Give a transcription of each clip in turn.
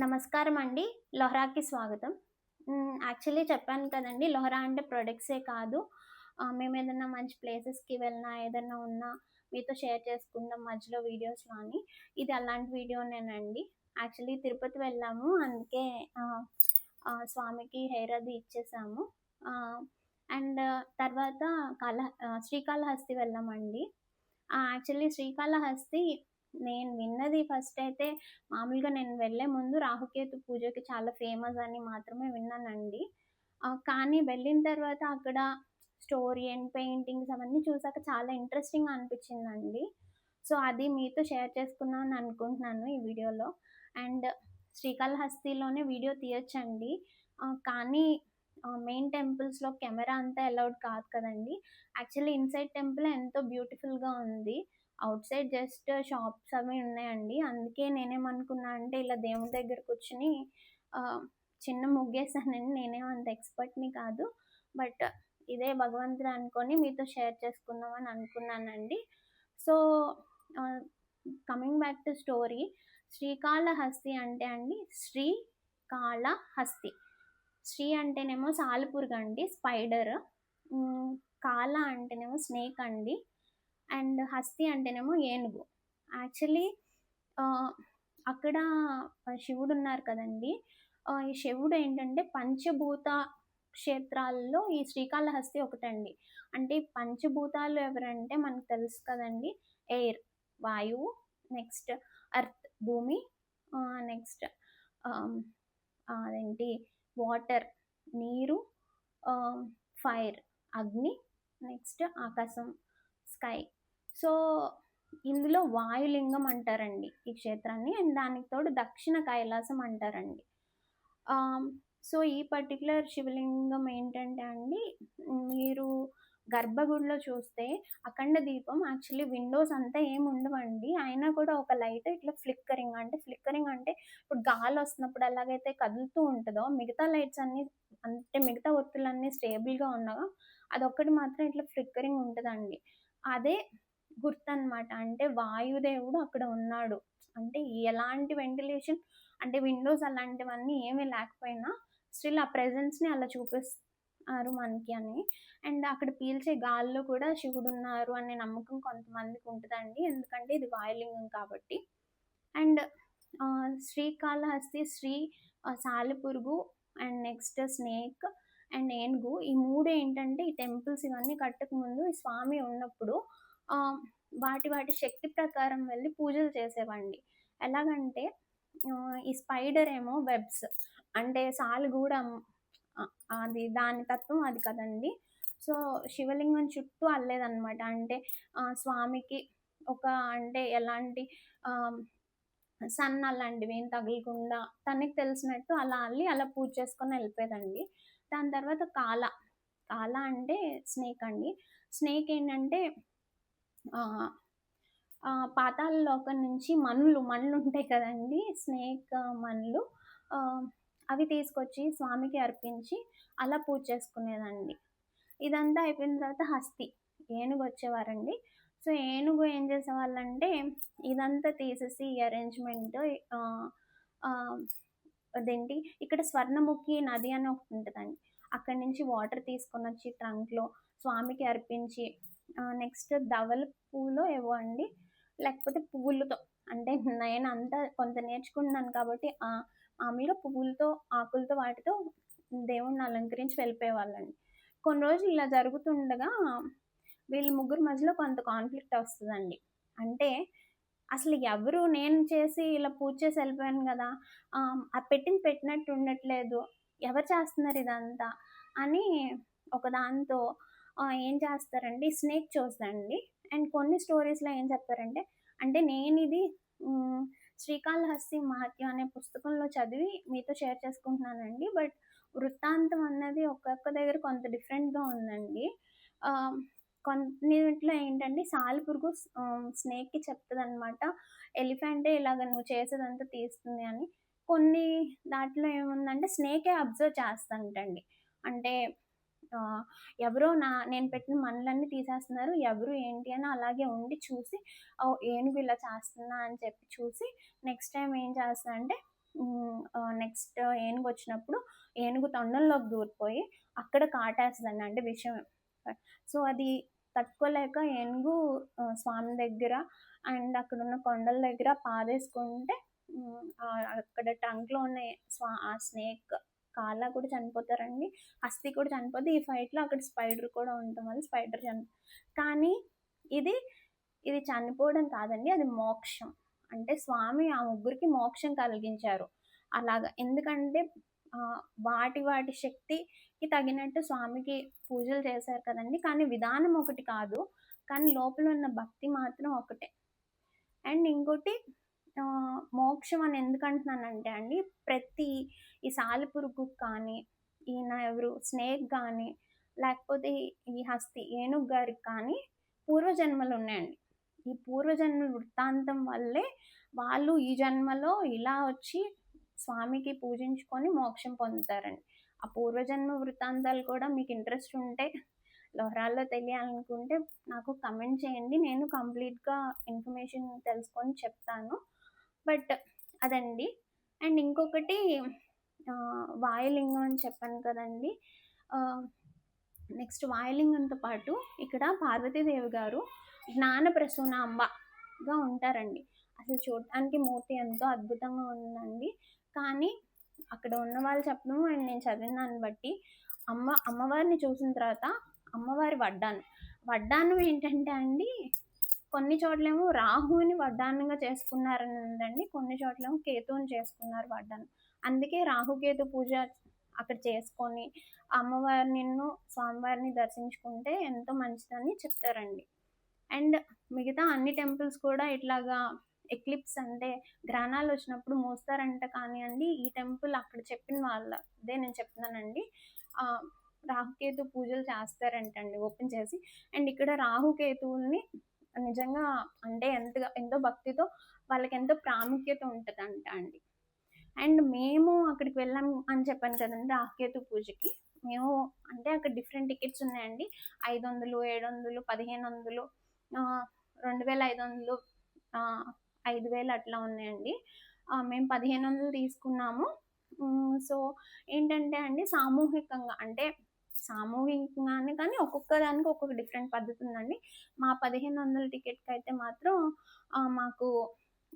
నమస్కారం అండి. లొహరాకి స్వాగతం. యాక్చువల్లీ చెప్పాను కదండీ! లొహరా అంటే ప్రొడక్ట్సే కాదు. మేమేదన్నా మంచి ప్లేసెస్‌కి వెళ్ళినా, ఏదన్నా ఉన్నా మీతో షేర్ చేసుకుంటాం మధ్యలో వీడియోస్‌లో అని. ఇది అలాంటి వీడియోనేనండి. యాక్చువల్లీ తిరుపతి వెళ్ళాము. అందుకే ఆహ్, స్వామికి హెయిర్ అది ఇచ్చేసాము. ఆహ్, అండ్ తర్వాత శ్రీకాళహస్తి వెళ్ళామండి. యాక్చువల్లీ శ్రీకాళహస్తి నేను విన్నది ఫస్టయితే మామూలుగా నేను వెళ్ళే ముందు రాహుకేతు పూజకి చాలా ఫేమస్ అని మాత్రమే విన్నానండి. కానీ వెళ్ళిన తర్వాత అక్కడ స్టోరీ అండ్ పెయింటింగ్స్ అవన్నీ చూసాక చాలా ఇంట్రెస్టింగ్‌గా అనిపించిందండి. సో, అది మీతో షేర్ చేసుకుందామని అనుకుంటున్నాను ఈ వీడియోలో. అండ్ శ్రీకాళహస్తిలోనే వీడియో తీయొచ్చండి. కానీ మెయిన్ టెంపుల్స్‌లో కెమెరా అంతా అలౌడ్ కాదు కదండీ! యాక్చువల్లీ ఇన్‌సైడ్ టెంపుల్ ఎంతో బ్యూటిఫుల్‌గా ఉంది. ఔట్ సైడ్ జస్ట్ షాప్స్ అవి ఉన్నాయండి. అందుకే నేనేమనుకున్నా అంటే ఇలా దేవుడి దగ్గర కూర్చొని ఆహ్, చిన్న ముగ్గేసానండి. నేనేం అంత ఎక్స్‌పర్ట్‌ని కాదు. బట్ ఇదే భగవంతుడు అనుకోని మీతో షేర్ చేసుకుందాం అని అనుకున్నానండి. సో, ఆహ్, coming back to story. Srikalahasti అంటే అండి శ్రీకాళహస్తి. శ్రీ అంటేనేమో సాలెపురుగండి స్పైడర్. హ్మ్. కాల అంటేనేమో స్నేక్ అండి. అండ్ హస్తి అంటేనేమో ఏనుగు. యాక్చువల్లీ ఆహ్, అక్కడ శివుడున్నారు కదండీ! ఈ శివుడేంటంటే పంచభూత క్షేత్రాల్లో ఈ శ్రీకాళహస్తి ఒకటండి. అంటే ఈ పంచభూతాలు ఎవరంటే మనకు తెలుసు కదండీ! ఎయిర్ వాయువు, నెక్స్ట్ ఎర్త్ భూమి, నెక్స్ట్ ఆహ్, అదేంటి వాటర్ నీరు, ఆహ్, ఫైర్ అగ్ని, నెక్స్ట్ ఆకాశం స్కై. సో, ఇందులో వాయులింగం అంటారండి ఈ క్షేత్రాన్ని. అండ్ దానికి తోడు దక్షిణ కైలాసం అంటారండి. ఆహ్, సో, ఈ పర్టిక్యులర్ శివలింగం ఏంటంటే అండి, మీరు గర్భగుడిలో చూస్తే అఖండ దీపం యాక్చువల్లీ విండోస్ అంతా ఏమి ఉండవండి. అయినా కూడా ఒక లైట్ ఇట్లా ఫ్లిక్కరింగ్ అంటే ఇప్పుడు గాలొస్తున్నప్పుడు ఎలాగైతే కదులుతూ ఉంటదో, మిగతా లైట్స్ అన్నీ అంటే మిగతా ఒత్తులన్నీ స్టేబుల్‌గా ఉన్నగా అదొక్కటి మాత్రం ఇట్లా ఫ్లిక్కరింగ్ ఉంటదండి. అదే గుర్తనమాట. అంటే వాయుదేవుడు అక్కడ ఉన్నాడు. అంటే ఎలాంటి వెంటిలేషన్ అంటే విండోస్ అలాంటివన్నీ ఏమీ లేకపోయినా స్టిల్ ఆ ప్రెజెన్స్‌ని అలా చూపిస్తారు మనకి అని. అండ్ అక్కడ పీల్చే గాలిలో కూడా శివుడున్నారు అనే నమ్మకం కొంతమందికి ఉంటదండి. ఎందుకంటే ఇది వాయులింగం కాబట్టి. అండ్ శ్రీకాళహస్తి, సాలెపురుగు అండ్ నెక్స్ట్ స్నేక్ అండ్ ఏనుగు ఈ 3 ఏంటంటే ఈ టెంపుల్స్ ఇవన్నీ కట్టకముందు ఈ స్వామి ఉన్నప్పుడు ఆహ్, వాటి శక్తి ప్రకారం వెళ్లి పూజలు చేసేవండి. ఎలాగంటే ఈ స్పైడర్ ఏమో వెబ్స్ అంటే సాలెగూడెం అది దాని తత్వం అది కదండీ! సో, శివలింగం చుట్టూ అల్లేదనమాట. అంటే స్వామికి ఒక అంటే ఎలాంటి ఆహ్, సన్ అలాంటివేం తగలకుండా తనకి తెలిసినట్టు అలా అల్లి అలా పూజ చేసుకొని ఎళ్ళిపోయేదండి. దాని తర్వాత కాల అంటే స్నేక్ అండి. స్నేక్ ఏంటంటే ఆహ్, పాతాళ లోకం నుంచి మణులుంటాయి కదండీ! స్నేక్ మణులు ఆహ్, అవి తీసుకొచ్చి స్వామికి అర్పించి అలా పూజ చేసుకునేదండి. ఇదంతా అయిపోయిన తర్వాత ఏనుగొచ్చేవారండి. సో, ఏనుగు ఏం చేసేవాళ్ళంటే, ఇదంతా తీసేసి ఈ అరేంజ్‌మెంట్ ఆహ్, ఆహ్, అదేంటి ఇక్కడ స్వర్ణముఖి నది అని ఒకటుంటదండి. అక్కడి నుంచి వాటర్ తీసుకొనొచ్చి ట్రంక్‌లో స్వామికి అర్పించి నెక్స్ట్ ధవళ పూలో ఏవో అండి, లేకపోతే పువ్వులతో అంటే నేనంతా కొంత నేర్చుకున్నాను కాబట్టి మామూలుగా పువ్వులతో, ఆకులతో వాటితో దేవుడిని అలంకరించి వెళ్ళిపోయేవాళ్ళండి. కొన్ని రోజులు ఇలా జరుగుతుండగా వీళ్ళ ముగ్గురు మధ్యలో కొంత కాన్‌ఫ్లిక్ట్ ఒస్తదండి. అంటే అసలు ఎవరు నేను చేసి ఇలా పూజ చేసి ఎళ్ళిపోయాను గదా! ఆ పెట్టింది పెట్టినట్టు ఉండట్లేదు. ఎవరు చేస్తున్నారు ఇదంతా అని ఒక దాంతో ఏం చేస్తారంటే ఈ స్నేక్ చూస్తదండి. అండ్ కొన్ని స్టోరీస్‌లో ఏం చెప్పారంటే అంటే నేనిది హ్మ్. 'శ్రీకాళహస్తి మహత్యం' అనే పుస్తకంలో చదివి మీతో షేర్ చేసుకుంటున్నానండి. బట్ వృత్తాంతం అన్నది ఒక్కొక్క దగ్గర కొంత డిఫరెంట్‌గా ఉందండి. ఆహ్, కొన్నిట్లో ఏంటంటే సాలెపురుగు స్నేక్‌కి చెప్తదనమాట. ఎలిఫెంటే ఇలాగ నువ్వు చేసేదంతా తీస్తుంది అని. కొన్ని దాంట్లో ఏముందంటే స్నేకే అబ్జర్వ్ చేస్తదంటండి. అంటే ఆహ్, ఎవరో నేను పెట్టిన మనులన్నీ తీసేస్తున్నారు. ఎవరు ఏంటి అని అలాగే ఉండి చూసి, ఓహ్! ఏనుగు ఇలా చేస్తుందా అని చెప్పి చూసి నెక్స్ట్ టైమ్ ఏం చేస్తదంటే నెక్స్ట్ ఏనుగు వచ్చినప్పుడు ఏనుగు తొండంలోకి దూరిపోయి అక్కడ కాటేస్తదండి, అంటే విషం. సో అది తట్టుకోలేక ఏనుగు స్వామి దగ్గర అండ్ అక్కడున్న కొండల దగ్గర పాదేసుకుంటే అక్కడ ట్రంక్‌లో ఉన్న ఆ స్నేక్ కాలా కూడా చనిపోతారండి. హస్తి కూడా చనిపోద్ది. ఈ ఫైట్‌లో అక్కడ స్పైడర్ కూడా ఉండటం వల్ల స్పైడర్ కానీ ఇది ఇది చనిపోవడం కాదండి. అది మోక్షం. అంటే స్వామి ఆ ముగ్గురికి మోక్షం కలిగించారు. అలాగా. ఎందుకంటే వాటి వాటి శక్తికి తగినట్టు స్వామికి పూజలు చేశారు కదండీ! కానీ విధానం ఒకటి కాదు. కానీ లోపల ఉన్న భక్తి మాత్రం ఒకటే. అండ్ ఇంకోటి మోక్షం అని ఎందుకంటున్నానంటే అండి, ప్రతి ఈ సాలెపురుగుకి కానీ, ఈయన ఎవరు స్నేక్ గానీ, లేకపోతే ఈ హస్తి ఏనుగు గారికి కానీ పూర్వజన్మలున్నాయండి. ఈ పూర్వజన్మ వృత్తాంతం వల్లే వాళ్ళు ఈ జన్మలో ఇలా వచ్చి స్వామికి పూజించుకొని మోక్షం పొందుతారండి. ఆ పూర్వజన్మ వృత్తాంతాలు కూడా మీకు ఇంట్రెస్ట్ ఉంటే, లోహరాల్లో తెలియాలనుకుంటే నాకు కమెంట్ చేయండి. నేను కంప్లీట్‌గా ఇన్ఫర్మేషన్ తెలుసుకొని చెప్తాను. బట్ అదండి. అండ్ ఇంకొకటి వాయులింగం అని చెప్పాను కదండీ! నెక్స్ట్ వాయులింగంతో పాటు ఇక్కడ పార్వతీదేవి గారు జ్ఞాన ప్రసూనాంబగా ఉంటారండి. అసలు చూడటానికి మూర్తి ఎంతో అద్భుతంగా ఉందండి. కానీ అక్కడ ఉన్న వాళ్ళు చెప్పడం అండ్ నేను చదివిన దాన్ని బట్టి అమ్మవారిని చూసిన తర్వాత అమ్మవారి వడ్డాన్నం ఏంటంటే అండి, కొన్ని చోట్లేమో రాహుని వడ్డాన్నంగా చేసుకున్నారని ఉందండి. కొన్ని చోట్లేమో కేతువుని చేసుకున్నారు వడ్డాన్నం. అందుకే రాహుకేతు పూజ అక్కడ చేసుకొని స్వామివారిని దర్శించుకుంటే ఎంతో మంచిదని చెప్తారండి. అండ్ మిగతా అన్ని టెంపుల్స్ కూడా ఇట్లాగా ఎక్లిప్స్ అంటే గ్రహణాలు వచ్చినప్పుడు మోస్తారంట కానియండి, ఈ టెంపుల్ అక్కడ చెప్పిన వాళ్ళదే నేను చెప్తున్నానండి. రాహుకేతు పూజలు చేస్తారంటండి ఓపెన్ చేసి. అండ్ ఇక్కడ రాహుకేతువుల్ని నిజంగా అంటే ఎంతో భక్తితో వాళ్ళకి ఎంతో ప్రాముఖ్యత ఉంటదంట అండి. అండ్ మేము అక్కడికి వెళ్ళాం అని చెప్పాను కదండి రాహుకేతు పూజకి. మేము అంటే అక్కడ డిఫరెంట్ టికెట్స్ ఉన్నాయండి. 500, 700, 1500, 2500, 5000 అట్లా ఉన్నాయండి. మేము 1500 తీసుకున్నాము. సో ఏంటంటే అండి, సామూహికంగానే కానీ ఒక్కొక్క దానికి ఒక్కొక్క డిఫరెంట్ పద్ధతి ఉందండి. మా 1500 టికెట్‌కి అయితే మాత్రం మాకు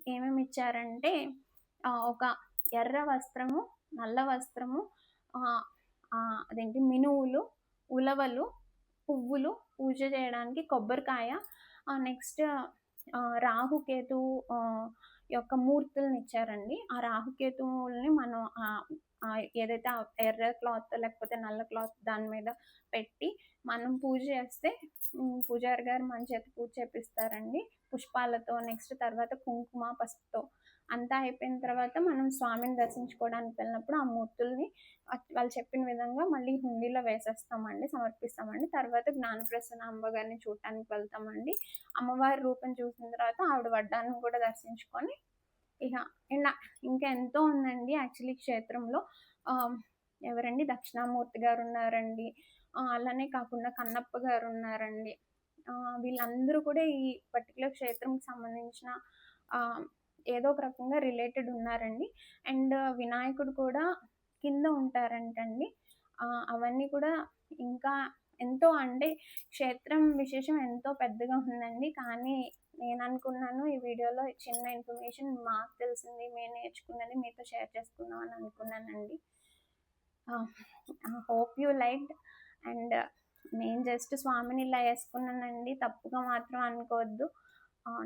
ఏమేమి ఇచ్చారంటే ఒక ఎర్ర వస్త్రము, నల్ల వస్త్రము, అదేంటి మినువులు, ఉలవలు, పువ్వులు, పూజ చేయడానికి కొబ్బరికాయ, నెక్స్ట్ రాహుకేతువు యొక్క మూర్తులను ఇచ్చారండి. ఆ రాహుకేతువుల్ని మనం ఏదైతే ఎర్ర క్లాత్ లేకపోతే నల్ల క్లాత్ దాని మీద పెట్టి మనం పూజ చేస్తే పూజారి గారు మన చేత పూజ చేపిస్తారండి పుష్పాలతో. నెక్స్ట్ తర్వాత కుంకుమ, పసుపుతో అంతా అయిపోయిన తర్వాత మనం స్వామిని దర్శించుకోవడానికి వెళ్ళినప్పుడు ఆ మూర్తుల్ని వాళ్ళు చెప్పిన విధంగా మళ్ళీ హుండీలో వేసేస్తామండి, సమర్పిస్తామండి. తర్వాత జ్ఞానప్రసూనాంబ గారిని చూడటానికి వెళ్తామండి. అమ్మవారి రూపం చూసిన తర్వాత ఆవిడ వడ్డానం కూడా దర్శించుకొని ఇంకా ఎంతో ఉందండి యాక్చువల్లీ క్షేత్రంలో. ఎవరండి, దక్షిణామూర్తి గారు ఉన్నారండి. అలానే కాకుండా కన్నప్ప గారు ఉన్నారండి. వీళ్ళందరూ కూడా ఈ పర్టికులర్ క్షేత్రంకి సంబంధించిన ఏదో ఒక రకంగా రిలేటెడ్ ఉన్నారండి. అండ్ వినాయకుడు కూడా కింద ఉంటారంటండి. అవన్నీ కూడా ఇంకా ఎంతో అంటే క్షేత్రం విశేషం ఎంతో పెద్దగా ఉందండి. కానీ నేను అనుకున్నాను ఈ వీడియోలో చిన్న ఇన్ఫర్మేషన్ మాకు తెలిసింది, మేము నేర్చుకున్నది మీతో షేర్ చేసుకుందాం అని అనుకున్నానండి. Hope you liked. అండ్ నేను జస్ట్ స్వామిని ఇలా వేసుకున్నానండి, తప్పుగా మాత్రం అనుకోవద్దు.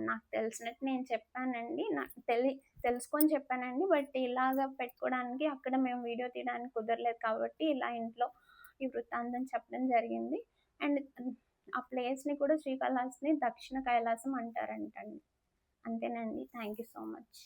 నాకు తెలిసినట్టు నేను చెప్పానండి, నాకు తెలుసుకొని చెప్పానండి. బట్ ఇలాగ పెట్టుకోవడానికి అక్కడ మేము వీడియో తీయడానికి కుదరలేదు కాబట్టి ఇలా ఇంట్లో ఈ వృత్తాంతం చెప్పడం జరిగింది. అండ్ ఆ ప్లేస్ని కూడా శ్రీకాళహస్తిని దక్షిణ కైలాసం అంటారంటండి. అంతేనండి. Thank you so much.